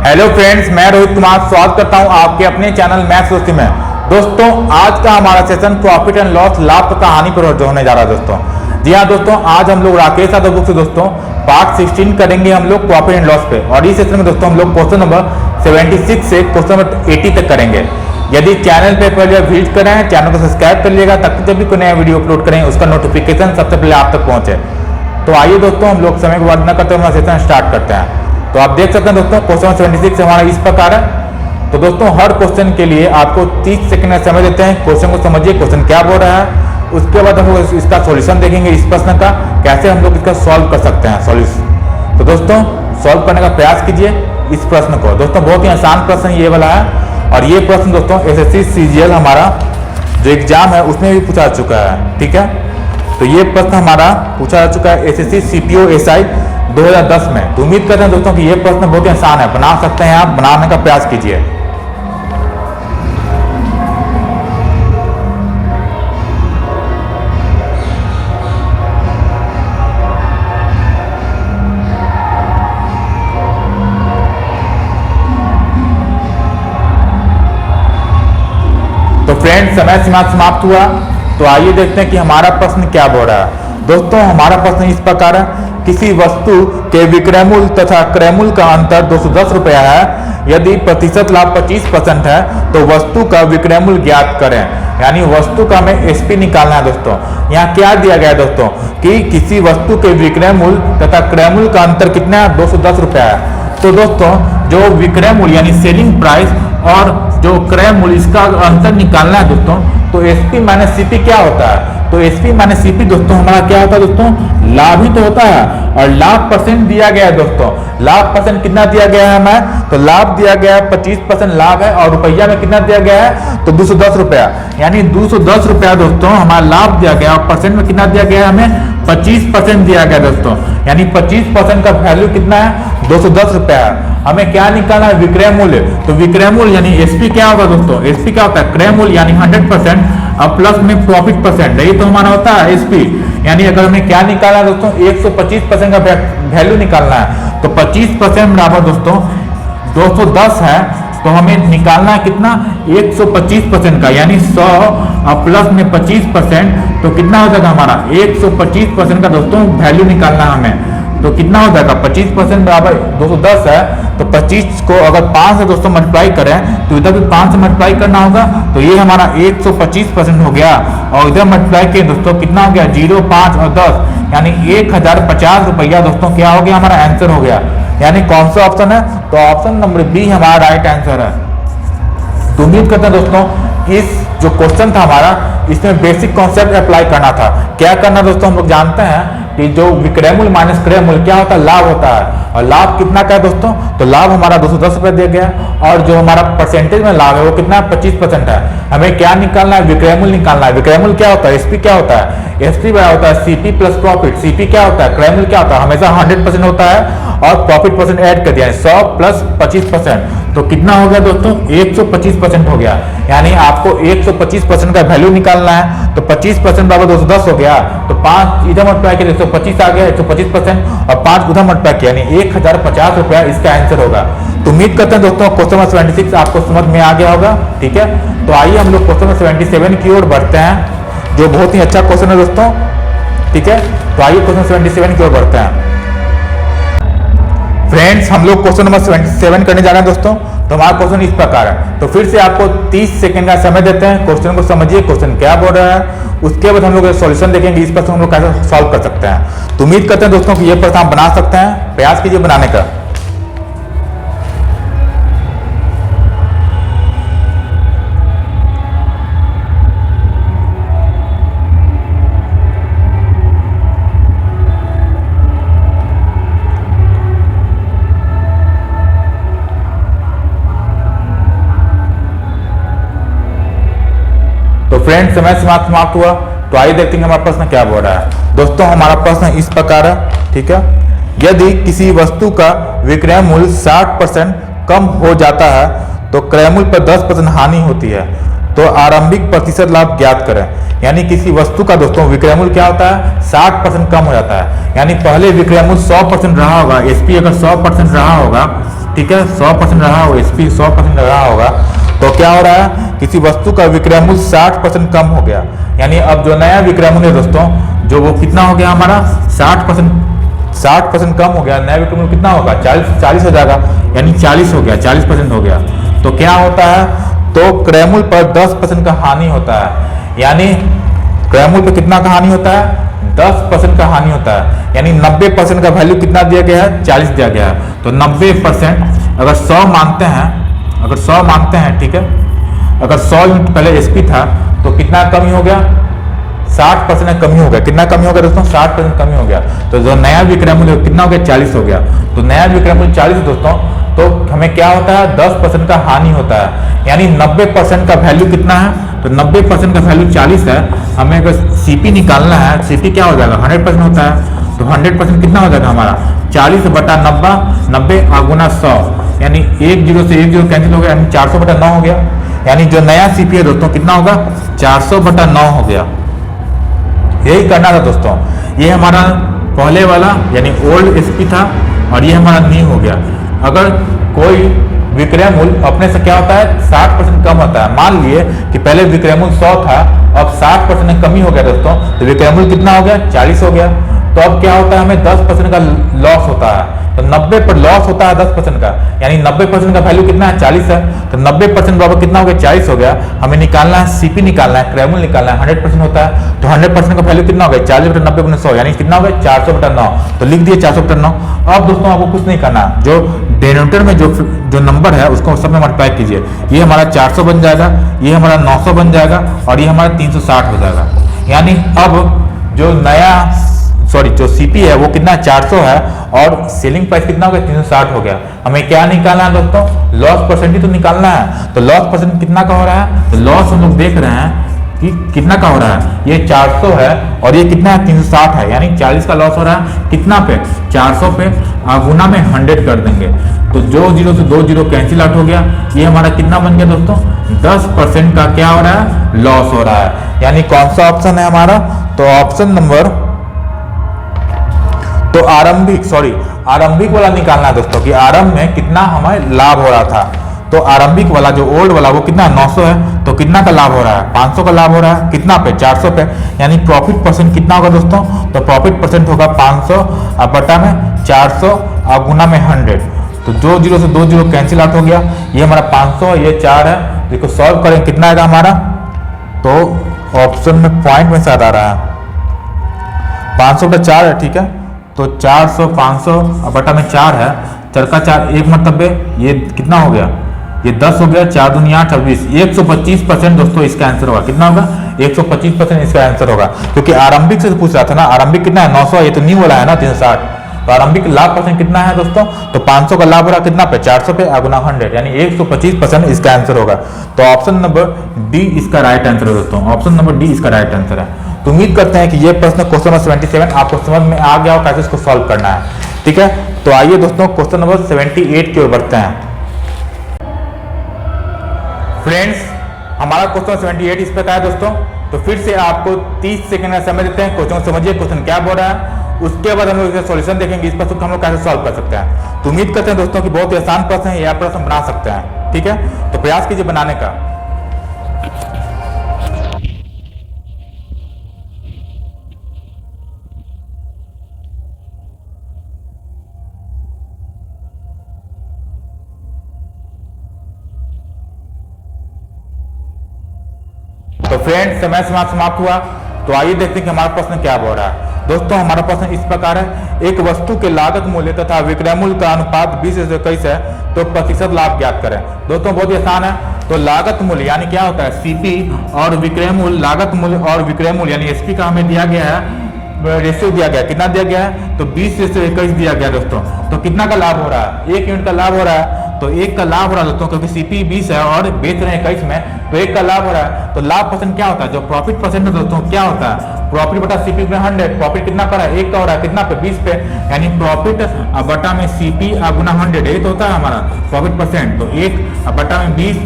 Hello friends, मैं रोहित कुमार स्वागत करता हूं आपके अपने चैनल मैथ्स दोस्ती में। दोस्तों, आज का हमारा सेशन प्रॉफिट एंड लॉस, लाभ तथा हानि पर होने जा रहा है दोस्तों। जी हाँ दोस्तों, आज हम लोग राकेश यादव बुक से दोस्तों पार्ट 16 करेंगे हम लोग प्रॉफिट एंड लॉस पे। और इस सेशन में दोस्तों हम लोग क्वेश्चन नंबर 76 से क्वेश्चन नंबर 80 तक करेंगे। यदि चैनल पे पहले विजिट करें, चैनल को सब्सक्राइब कर लीजिएगा ताकि जब भी कोई नया वीडियो अपलोड करें उसका नोटिफिकेशन सबसे पहले आप तक पहुंचे। तो आइए दोस्तों, हम लोग समय को बर्बाद न करते हुए हमारा सेशन स्टार्ट करते हैं। तो आप देख सकते हैं दोस्तों, क्वेश्चन 76 हमारा इस प्रकार है। तो दोस्तों, हर क्वेश्चन के लिए आपको 30 सेकंड का समय देते हैं। क्वेश्चन को समझिए, क्वेश्चन क्या बोल रहा है, उसके बाद हम लोग इसका सॉल्यूशन देखेंगे, इस प्रश्न का कैसे हम लोग इसका सॉल्व कर सकते हैं सॉल्यूशन। तो दोस्तों, सॉल्व करने का प्रयास कीजिए इस प्रश्न को। दोस्तों, बहुत ही आसान प्रश्न ये वाला है। और ये प्रश्न दोस्तों SSC CGL हमारा जो एग्जाम है उसमें भी पूछा जा चुका है। ठीक है, तो ये प्रश्न हमारा पूछा जा चुका है SSC CPO SI 2010 में। तो उम्मीद करते हैं दोस्तों कि ये प्रश्न बहुत ही आसान है, बना सकते हैं आप, बनाने का प्रयास कीजिए। तो फ्रेंड्स, समय सीमा समाप्त हुआ। तो आइए देखते हैं कि हमारा प्रश्न क्या बोल रहा है। दोस्तों, हमारा प्रश्न इस प्रकार है, किसी वस्तु के विक्रय मूल्य तथा क्रय मूल्य का अंतर 210 रुपया है। यदि प्रतिशत लाभ 25% है तो वस्तु का विक्रय मूल्य ज्ञात करें। यानी वस्तु का हमें SP निकालना है दोस्तों। यहाँ क्या दिया गया है दोस्तों कि किसी वस्तु के विक्रय मूल्य तथा क्रय मूल्य का अंतर कितना है, 210 रुपया है। तो दोस्तों, जो विक्रय मूल्य यानी सेलिंग प्राइस और जो क्रय मूल्य, इसका अंतर निकालना है दोस्तों। तो SP माइनस CP क्या होता है? तो SP माइनस CP दोस्तों हमारा क्या होता है दोस्तों, लाभ ही तो होता है। और लाभ परसेंट दिया गया है दोस्तों। लाभ परसेंट कितना दिया गया है हमें? तो लाभ दिया गया है 25% लाभ है। और रुपया में कितना दिया गया है? तो 210 रुपया। यानी 210 रुपया दोस्तों हमारा लाभ दिया गया। और परसेंट में कितना दिया गया है हमें? 25% दिया गया दोस्तों। यानी 25% का वैल्यू कितना है? 210 रुपया है। हमें क्या निकालना है? विक्रय मूल्य। तो विक्रय मूल्य यानी SP क्या होगा दोस्तों? SP क्या होता है? क्रय मूल्य यानी 100% और प्लस में प्रॉफिट परसेंट, यही तो हमारा होता है SP। यानी अगर हमें क्या निकालना है दोस्तों, 125% का वैल्यू निकालना है। तो 25% बराबर दोस्तों 210 है। तो हमें निकालना है कितना? 125% का, यानी 100 और प्लस में 25%। तो कितना हो जाएगा हमारा? 125% का दोस्तों वैल्यू निकालना है हमें। तो कितना हो जाएगा? 25% बराबर 210 है। तो 25 को अगर 5 से दोस्तों मल्टीप्लाई करें तो इधर भी 5 से मल्टीप्लाई करना होगा। तो ये हमारा 125% हो गया। और इधर मल्टीप्लाई किए दोस्तों कितना हो गया? 0, 5 और 10, यानी 1050 रुपया दोस्तों क्या हो गया? हमारा आंसर हो गया। यानी कौन सा ऑप्शन है? तो ऑप्शन नंबर B हमारा राइट आंसर है। तो उम्मीद करते हैं दोस्तों इस जो क्वेश्चन था हमारा, इसमें बेसिक कॉन्सेप्ट अप्लाई करना था। क्या करना दोस्तों, हम लोग जानते हैं कि जो विक्रय मूल्य माइनस क्रय मूल्य क्या होता है? लाभ होता है। और लाभ कितना का है दोस्तों? तो लाभ हमारा 210 रुपये दिया गया। और जो हमारा परसेंटेज में लाभ है वो कितना है? 25% है। हमें क्या निकालना है? विक्रय मूल्य निकालना है। विक्रय मूल्य क्या होता है? SP क्या होता है? SP बड़ा होता है CP प्लस प्रॉफिट। CP क्या होता है? क्रय मूल्य क्या होता है? हमेशा 100% होता है। और प्रॉफिट परसेंट ऐड कर दिया है, 100 प्लस 25%। तो कितना हो गया दोस्तों? 125% हो गया। यानी आपको 125% का वैल्यू निकालना है। तो 25% बराबर 210 हो गया। तो 5 इधर मल्टीप्लाई किया 125 आ गया, 125% और 5 उधर मल्टीप्लाई किया, यानी 1050 रुपया इसका आंसर होगा। तो उम्मीद करते हैं दोस्तों क्वेश्चन नंबर 76 आपको समझ में आ गया होगा। ठीक है, तो आइए हम लोग क्वेश्चन नंबर 77 की ओर बढ़ते हैं, जो बहुत ही अच्छा क्वेश्चन है दोस्तों। ठीक है, तो आइए क्वेश्चन 77 की ओर बढ़ते हैं। फ्रेंड्स, हम लोग क्वेश्चन नंबर 77 करने जा रहे हैं दोस्तों। तो हमारा क्वेश्चन इस प्रकार है। तो फिर से आपको 30 सेकंड का समय देते हैं। क्वेश्चन को समझिए, क्वेश्चन क्या बोल रहा है, उसके बाद हम लोग सॉल्यूशन देखेंगे, इस प्रश्न हम लोग कैसे सॉल्व कर सकते हैं। तो उम्मीद करते हैं दोस्तों कि ये प्रश्न आप बना सकते हैं, प्रयास कीजिए बनाने का। तो फ्रेंड्स, समय समाप्त हुआ। तो आइए देखते हैं हमारा प्रश्न क्या बोल रहा है। दोस्तों, हमारा प्रश्न इस प्रकार है। ठीक है, यदि किसी वस्तु का विक्रय मूल्य 60% कम हो जाता है तो क्रय मूल्य पर 10% हानि होती है। तो आरंभिक प्रतिशत लाभ ज्ञात करें। यानी किसी वस्तु का दोस्तों विक्रय मूल्य क्या होता है? 60% कम हो जाता है। यानी पहले विक्रय मूल्य 100% रहा होगा, SP अगर 100% रहा होगा ठीक है, 100% रहा हो, एसपी 100% रहा होगा, तो क्या हो रहा है, किसी वस्तु का विक्रय मूल्य 60% कम हो गया। यानी अब जो नया विक्रय मूल्य है दोस्तों, जो वो कितना हो गया हमारा 60% कम हो गया। नया विक्रय मूल्य कितना होगा, 40 हो जाएगा, यानी 40 हो गया, 40% हो गया। तो क्या होता है, तो क्रय मूल्य पर 10% का हानि होता है। यानी क्रय मूल्य पर कितना का हानि होता है, 10% का हानि होता है। यानी 90% का वैल्यू कितना दिया गया है, 40 दिया गया है। तो 90% अगर 100 मानते हैं, ठीक है, अगर 100 यूनिट पहले एसपी था तो कितना कमी हो गया, 60% कमी हो गया। कितना कमी हो गया दोस्तों, 60% कमी हो गया। तो जो नया विक्रय मूल्य कितना हो गया, 40 हो गया। तो नया विक्रय मूल्य 40 दोस्तों, तो हमें क्या होता है, 10% का हानि होता है। यानी 90% का वैल्यू कितना है, तो 90% का वैल्यू 40 है। हमें अगर सीपी निकालना है, सीपी क्या हो जाएगा, 100% होता है। तो 100% कितना हो जाएगा हमारा, 40/90, 90 गुना 100, यानी 1 0 से 1 0 कैंसिल हो गया, यानी 400/9 हो गया। यानी जो नया सीपी है दोस्तों कितना होगा, 400/9 हो गया। यही करना था दोस्तों। ये हमारा पहले वाला यानी ओल्ड एसपी था और ये हमारा न्यू हो गया। अगर कोई विक्रय मूल्य अपने से क्या होता है, 60% कम होता है। मान लिए कि पहले विक्रय मूल्य 100 था, अब 60% कमी हो गया दोस्तों, तो विक्रय मूल्य कितना हो गया, 40 हो गया। तो अब क्या होता है, हमें 10% का लॉस होता है। तो 90 पर लॉस होता है 10% का, यानी 90% का वैल्यू कितना है, 40 है। तो 90% बराबर कितना हो गया, 40 हो गया। हमें निकालना है सीपी, निकालना है क्रय मूल्य निकालना है, 100% होता है। तो 100% का वैल्यू कितना हो गया, 40/90 यानी कितना हो गया, 400/9। तो लिख दिए 400/9। अब दोस्तों आपको कुछ नहीं करना, जो डिनोमिनेटर में जो नंबर है उसको सब में मल्टीप्लाई कीजिए। ये हमारा 400 बन जाएगा, ये हमारा 900 बन जाएगा और ये हमारा 360 हो जाएगा। यानी अब जो सीपी है वो कितना 400 है और सेलिंग प्राइस कितना हो गया, 360 हो गया। हमें क्या निकालना है दोस्तों, लॉस परसेंटेज तो निकालना है। तो लॉस परसेंट कितना का हो रहा है, तो लॉस हम लोग देख रहे हैं कि कितना का हो रहा है, ये 400 है और ये कितना है, 360 है। यानी 40 का लॉस हो रहा है, कितना पे, 400 पे, गुना में 100 कर देंगे। तो जो 0 से 2 0 कैंसिल आउट हो गया। ये हमारा कितना बन गया दोस्तों, 10% का क्या हो रहा है, लॉस हो रहा है। यानी कौन सा ऑप्शन है हमारा, तो ऑप्शन नंबर, तो आरंभिक वाला निकालना है दोस्तों कि आरंभ में कितना हमें लाभ हो रहा था। तो आरंभिक वाला जो ओल्ड वाला वो कितना 900 है, तो कितना का लाभ हो रहा है, 500 का लाभ हो रहा है। कितना पे, 400 पे। यानी प्रॉफिट परसेंट कितना होगा दोस्तों, तो प्रॉफिट परसेंट होगा 500 बटा में 400 गुना में 100। तो जो 0 से 2 0 कैंसिल आउट हो गया। ये हमारा 500, ये 4 है। देखो सॉल्व करें कितना आएगा हमारा, तो ऑप्शन में पॉइंट में साथ आ रहा है, 500 बटा 4 है, ठीक है। तो 400 500 बटा में 4 है, 4 का 4 1 मतलब ये कितना हो गया, ये 10 हो गया, 4 दूनी 8 26, 125% दोस्तों इसका आंसर होगा। कितना होगा, 125% इसका आंसर होगा। क्योंकि आरंभिक से पूछ रहा था ना, आरंभिक कितना है 900, ये तो न्यू वाला है ना 360। तो आरंभिक लाभ परसेंट कितना है दोस्तों, तो 500 का लाभ हो रहा कितना पे, 400 पे गुना 100, यानी 125% इसका आंसर होगा। तो ऑप्शन नंबर डी इसका राइट आंसर है दोस्तों, ऑप्शन नंबर डी इसका राइट आंसर है। तो उम्मीद करते हैं कि ये प्रश्न क्वेश्चन नंबर 77 आपको समझ में आ गया हो कैसे इसको सॉल्व करना है, ठीक है। तो आइए दोस्तों क्वेश्चन नंबर 78 की ओर बढ़ते हैं। फ्रेंड्स हमारा क्वेश्चन 78 इस प्रकार है दोस्तों। तो फिर से आपको 30 सेकंड का समय देते हैं, क्वेश्चन समझिए क्वेश्चन क्या बोल रहा है, उसके बाद हम लोग इसका सॉल्यूशन देखेंगे, इस प्रश्न को हम लोग कैसे सॉल्व कर सकते हैं। तो उम्मीद करते हैं दोस्तों कि बहुत ही आसान प्रश्न है, यह प्रश्न बना सकते हैं, ठीक है। तो प्रयास कीजिए बनाने का। तो फ्रेंड्स समय समाप्त हुआ। तो आइए देखते हैं कि हमारा प्रश्न क्या बोल रहा है। दोस्तों हमारा प्रश्न इस प्रकार है, एक वस्तु के लागत मूल्य तथा विक्रय मूल्य का अनुपात 20 से 21 है, तो प्रतिशत लाभ ज्ञात करें। दोस्तों बहुत ही आसान है। तो लागत मूल्य यानी क्या होता है, सीपी और विक्रय मूल्य, लागत मूल्य और विक्रय मूल्य यानी एसपी का हमें दिया गया है, रेशियो दिया गया, कितना दिया गया है, तो 20 से 21 दिया गया दोस्तों। तो कितना का लाभ हो रहा है, 1 यूनिट का लाभ हो रहा है। तो 1 का लाभ हो रहा है दोस्तों, क्योंकि सीपी 20 है और बेच रहे हैं 21 में, तो 1 का लाभ हो रहा है, तो लाभ परसेंट क्या होता है, जो प्रॉफिट परसेंट है दोस्तों क्या होता है, प्रॉफिट बटा सीपी पे 100, प्रॉफिट कितना कर रहा है 1 का हो रहा है, कितना पे 20 पे, यानी प्रॉफिट बटा में सीपी गुना 100, ये तो होता है हमारा प्रॉफिट परसेंट। तो 1 बटा में 20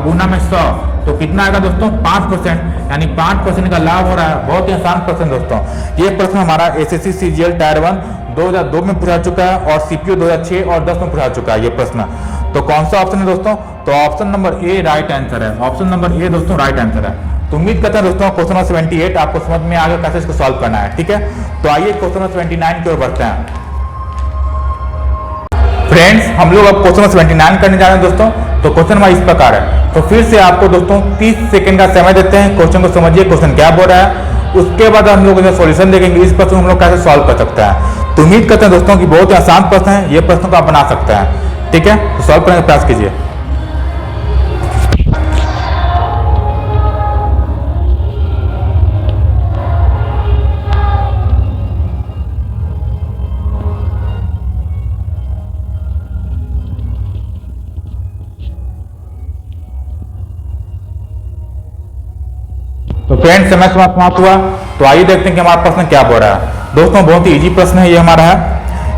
गुना में 100, तो कितना आएगा दोस्तों 5%, यानी 5% का लाभ हो रहा है। बहुत ही आसान प्रश्न दोस्तों, ये प्रश्न हमारा एसएससी सीजीएल टायर 1 2002 में पूछा चुका है और सीपीओ 2006 और 10 में पूछा चुका है ये प्रश्न। तो कौन सा ऑप्शन है दोस्तों, तो option number A right answer है, ऑप्शन नंबर ए दोस्तों राइट आंसर है। तो उम्मीद करते हैं दोस्तों क्वेश्चन नंबर 78 आपको समझ में आ गया कैसे इसको सॉल्व करना है, ठीक है। तो आइए क्वेश्चन नंबर 29 की ओर बढ़ते हैं। फ्रेंड्स हम लोग अब क्वेश्चन नंबर 29 करने जा रहे हैं दोस्तों। तो क्वेश्चन हमारा इस प्रकार है, तो फिर से आपको दोस्तों 30 सेकंड का समय देते हैं, क्वेश्चन को समझिए क्वेश्चन क्या बोल रहा है, उसके बाद हम लोग इसका सॉल्यूशन देखेंगे, इस प्रश्न को हम लोग कैसे सॉल्व कर सकते हैं। तो उम्मीद करते हैं दोस्तों कि बहुत ही आसान प्रश्न है, ये प्रश्न को आप बना सकते हैं, ठीक है। तो सॉल्व करने का प्रयास कीजिए। तो फ्रेंड्स समय समाप्त हुआ, तो आइए देखते हैं कि हमारा प्रश्न क्या बोल रहा है। दोस्तों बहुत ही इजी प्रश्न है ये हमारा है,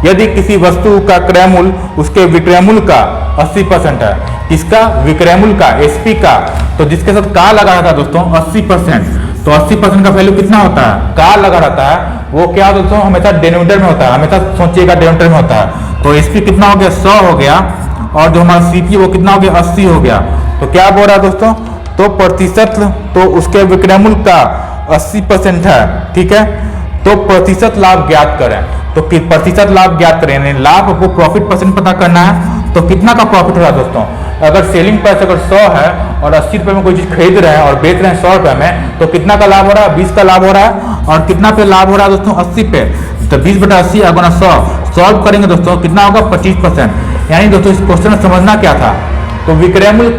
यदि किसी वस्तु का क्रय मूल्य उसके विक्रय मूल्य का 80% है, इसका विक्रय मूल्य का एसपी का, तो जिसके साथ का लगा रहता है दोस्तों 80%, तो 80% का वैल्यू कितना होता है, का लगा रहता है वो क्या दोस्तों हमेशा डिनोमिनेटर में होता है, हमेशा सोचिएगा डिनोमिनेटर में होता है। तो एसपी कितना हो गया 100 हो गया, और जो हमारा सीपी वो कितना हो गया 80 हो गया। तो क्या बोल रहा है दोस्तों, तो प्रतिशत, तो उसके विक्रय मूल्य का 80% है, ठीक है। तो प्रतिशत लाभ ज्ञात करें, तो प्रतिशत लाभ ज्ञात करें, यानी लाभ को प्रॉफिट परसेंट पता करना है। तो कितना का प्रॉफिट हो रहा है दोस्तों, अगर सेलिंग प्राइस अगर 100 है और 80 रुपए में कोई चीज खरीद रहे हैं और बेच रहे हैं 100 रुपए में, तो कितना का लाभ हो रहा है 20 का लाभ हो रहा है। और कितना पे लाभ हो रहा है दोस्तों 80 पे, तो 20 बटा 80 गुना 100 सॉल्व करेंगे दोस्तों कितना होगा 25%। यानी दोस्तों इस क्वेश्चन में समझना क्या था, तो विक्रय मूल्य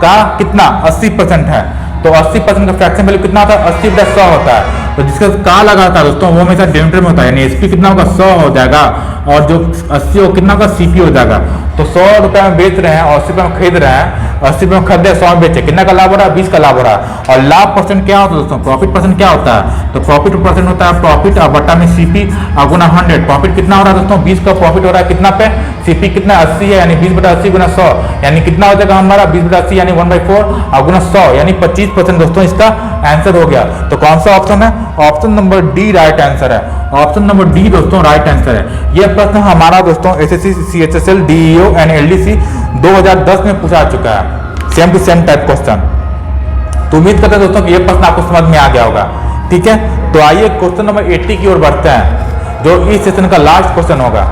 का कितना 80% है, तो 80% का फ्रैक्शन वैल्यू कितना होता है 80 बटा 100 होता है। तो जिसका का लगा था दोस्तों वो हमेशा डिनोमिनेटर में होता है, यानी एसपी कितना होगा 100 हो जाएगा, और जो 80 हो कितना होगा सीपी हो जाएगा। तो 100 रुपए में बेच रहे हैं और 80 रुपए में खरीद रहे हैं, 80 रुपए में खरीदे 100 में बेचे, कितना का लाभ हो रहा है 20 का लाभ हो रहा है। और लाभ परसेंट क्या होता है दोस्तों, प्रॉफिट परसेंट क्या होता है, तो प्रॉफिट परसेंट होता है प्रॉफिट बटा में सीपी गुना 100। प्रॉफिट कितना हो रहा है दोस्तों 20 का प्रॉफिट हो रहा है, कितना पे सीपी कितना 80 है, यानी 20 बटा 80 गुना 100, यानी कितना हो जाएगा हमारा 20 बटा 80 यानी 1/4 गुना 100, यानी 25% दोस्तों इसका आंसर हो गया। तो कौन सा ऑप्शन है, option number D right answer है, ऑप्शन नंबर डी दोस्तों राइट आंसर है। यह प्रश्न हमारा दोस्तों SSC CHSL DEO and LDC 2010 में पूछा चुका है, same to same type question. तो उम्मीद करते हैं दोस्तों कि यह प्रश्न आपको समझ में आ गया होगा, ठीक है। तो आइए क्वेश्चन नंबर 80 की ओर बढ़ते हैं, जो इस सेशन का लास्ट क्वेश्चन होगा।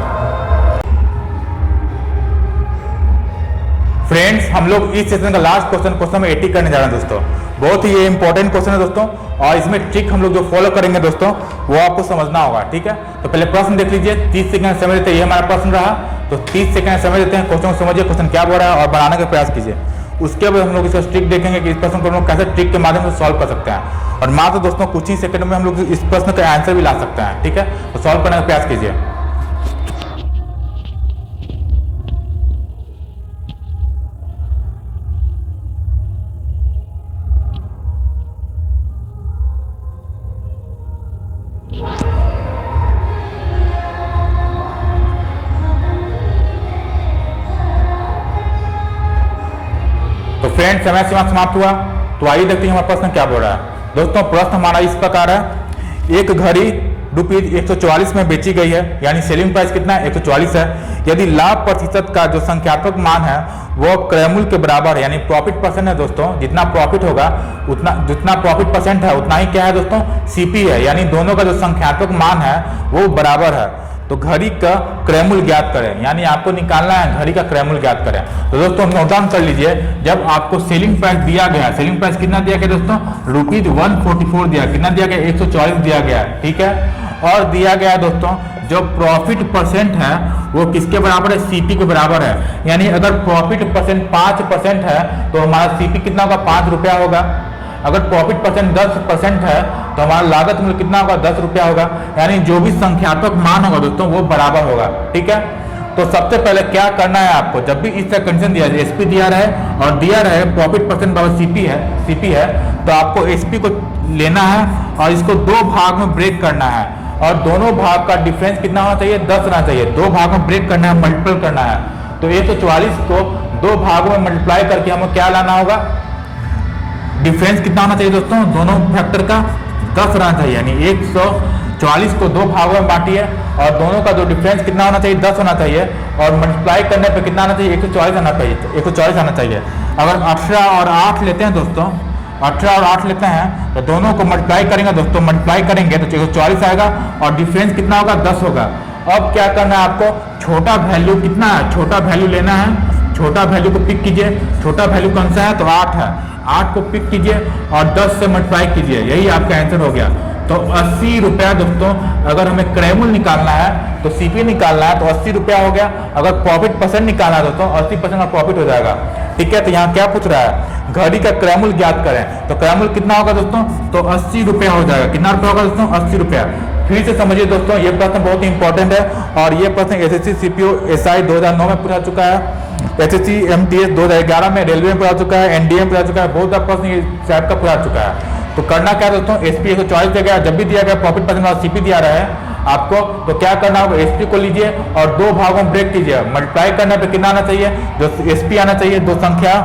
फ्रेंड्स हम लोग इस सेशन का लास्ट क्वेश्चन नंबर 80 करने जा रहे हैं दोस्तों। बहुत ही ये इंपॉर्टेंट क्वेश्चन है दोस्तों, और इसमें ट्रिक हम लोग जो फॉलो करेंगे दोस्तों वो आपको समझना होगा, ठीक है। तो पहले प्रश्न देख लीजिए, 30 सेकंड समय देते हैं, ये हमारा प्रश्न रहा। तो 30 सेकंड समय देते हैं, क्वेश्चन को समझिए क्वेश्चन क्या बोल रहा है और बनाने का प्रयास कीजिए। उसके बाद हम लोग इसका ट्रिक देखेंगे कि इस प्रश्न को हम लोग कैसे ट्रिक के माध्यम से सॉल्व कर सकते हैं, और मात्र दोस्तों कुछ ही सेकंड में हम लोग इस प्रश्न का आंसर भी ला सकते हैं, ठीक है। तो सॉल्व करने का प्रयास कीजिए। तो फ्रेंड समय सीमा समाप्त हुआ, तो आइए देखते हैं हमारा प्रश्न क्या बोल रहा है। दोस्तों प्रश्न हमारा इस प्रकार है, एक घड़ी ₹144 में बेची गई है, यानी सेलिंग प्राइस कितना है 144 है। यदि लाभ प्रतिशत का जो संख्यात्मक मान है वो क्रय मूल्य के बराबर है, यानी प्रॉफिट परसेंट है दोस्तों, जितना प्रॉफिट होगा उतना, जितना प्रॉफिट परसेंट है उतना ही क्या है दोस्तों सीपी है, यानी दोनों का जो संख्यात्मक मान है वो बराबर है। तो घड़ी का क्रय मूल्य ज्ञात करें, यानी आपको निकालना है घड़ी का क्रय मूल्य ज्ञात करें। तो दोस्तों नोट डाउन कर लीजिए, जब आपको सेलिंग प्राइस दिया गया, सेलिंग प्राइस कितना दिया गया दोस्तों ₹144 दिया, कितना दिया गया 144 दिया गया, ठीक है। और दिया गया दोस्तों जो प्रॉफिट परसेंट है वो किसके बराबर है, सीपी के बराबर है। यानी अगर प्रॉफिट परसेंट 5% है तो हमारा सीपी कितना होगा 5 रुपया होगा। अगर प्रॉफिट परसेंट 10% है तो हमारा लागत मूल्य कितना होगा 10 रुपया होगा। यानी जो भी संख्यात्मक मान होगा दोस्तों वो बराबर होगा, ठीक है। तो सबसे पहले क्या करना है आपको, जब भी इस तरह कंडीशन दिया जाए, एसपी दिया रहे और दिया रहे प्रॉफिट परसेंट बाय सीपी है, तो आपको एसपी को लेना है और इसको दो भाग में ब्रेक करना है और दोनों भाग का डिफरेंस कितना होना चाहिए, 10 होना चाहिए। दो भाग में ब्रेक करना है, मल्टीपल करना है। तो 144 को दो भागों में मल्टीप्लाई करके हमें क्या लाना होगा, डिफरेंस कितना होना चाहिए दोस्तों, दोनों फैक्टर का 10 रहना चाहिए। यानी 144 को दो भागों में बांटिए और दोनों का जो डिफरेंस कितना होना चाहिए, 10 होना चाहिए और मल्टीप्लाई करने पे कितना आना चाहिए, 144 आना चाहिए। 144 आना चाहिए। अगर 18 और 8 लेते हैं दोस्तों, 18 और 8 लेते हैं तो दोनों को मल्टीप्लाई करेंगे दोस्तों, मल्टीप्लाई करेंगे तो 144 आएगा और डिफरेंस कितना होगा, 10 होगा। अब क्या करना है आपको, छोटा वैल्यू कितना है, छोटा वैल्यू लेना है। छोटा वैल्यू को पिक कीजिए, छोटा वैल्यू कौन सा है, तो 8 है। 8 को पिक कीजिए और 10 से मल्टीप्लाई कीजिए, यही आपका आंसर हो गया। तो 80 रुपया दोस्तों, अगर हमें क्रैमुल निकालना है तो सीपी निकालना है तो 80 रुपया हो गया। अगर प्रॉफिट परसेंट निकालना है दोस्तों, 80% का प्रॉफिट हो जाएगा। ठीक है, तो यहाँ क्या पूछ रहा है, घड़ी का क्रैमुल ज्ञात करें, तो क्रैमुल कितना होगा दोस्तों, तो 80 रुपया हो जाएगा। कितना रुपया होगा दोस्तों, 80 रुपया। फिर से समझिए दोस्तों, ये प्रश्न बहुत ही इंपॉर्टेंट है और ये प्रश्न एसएससी सीपीओ एसआई 2009 में पूछा चुका है, एसएससी एमटीएस 2011 में रेलवे में पूछा चुका है, एनडीए में पूछा चुका है, बहुत सारा प्रश्न इस टाइप का पूछा चुका है। तो करना क्या दोस्तों, एसपी 144 दिया गया, जब भी दिया गया प्रॉफिट परसेंट और सीपी दिया रहा है आपको, तो क्या करना होगा, एसपी को लीजिए और दो भागों में ब्रेक कीजिए। मल्टीप्लाई करने पे कितना आना चाहिए, जो एसपी आना चाहिए, दो संख्या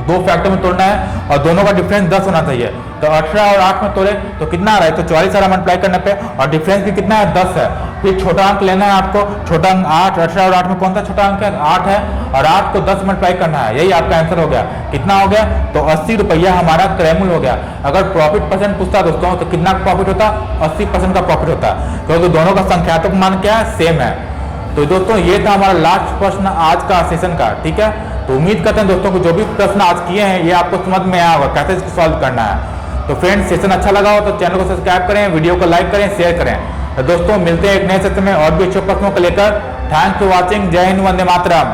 दो फैक्टर में तोड़ना है और दोनों का डिफरेंस 10 होना चाहिए। तो 18 और 8 में तोड़े तो कितना आ रहा है, तो 44 आ रहा है मल्टीप्लाई करने पे और डिफरेंस भी कितना है, 10 है। फिर छोटा अंक लेना है आपको, छोटा अंक 8, 18 और 8 में कौन सा छोटा अंक है, 8 है और 8 को 10 मल्टीप्लाई करना है, यही आपका आंसर हो गया। कितना हो गया, तो 80 रुपया हमारा क्रैमुल हो गया। अगर प्रॉफिट परसेंट पूछता दोस्तों तो कितना प्रॉफिट होता, 80% का प्रॉफिट होता, क्योंकि दोनों का संख्यात्मक मान क्या है, सेम है। तो दोस्तों ये था हमारा लास्ट प्रश्न आज का सेशन का। ठीक है, तो उम्मीद करते हैं दोस्तों को जो भी प्रश्न आज किए हैं ये आपको समझ में आया होगा कैसे इसको सॉल्व करना है। तो फ्रेंड्स, सेशन अच्छा लगा हो तो चैनल को सब्सक्राइब करें, वीडियो को लाइक करें, शेयर करें। तो दोस्तों मिलते हैं एक नए सेशन में और भी अच्छे प्रश्नों को लेकर। Thanks for watching. जय हिंद, वंदे मातरम।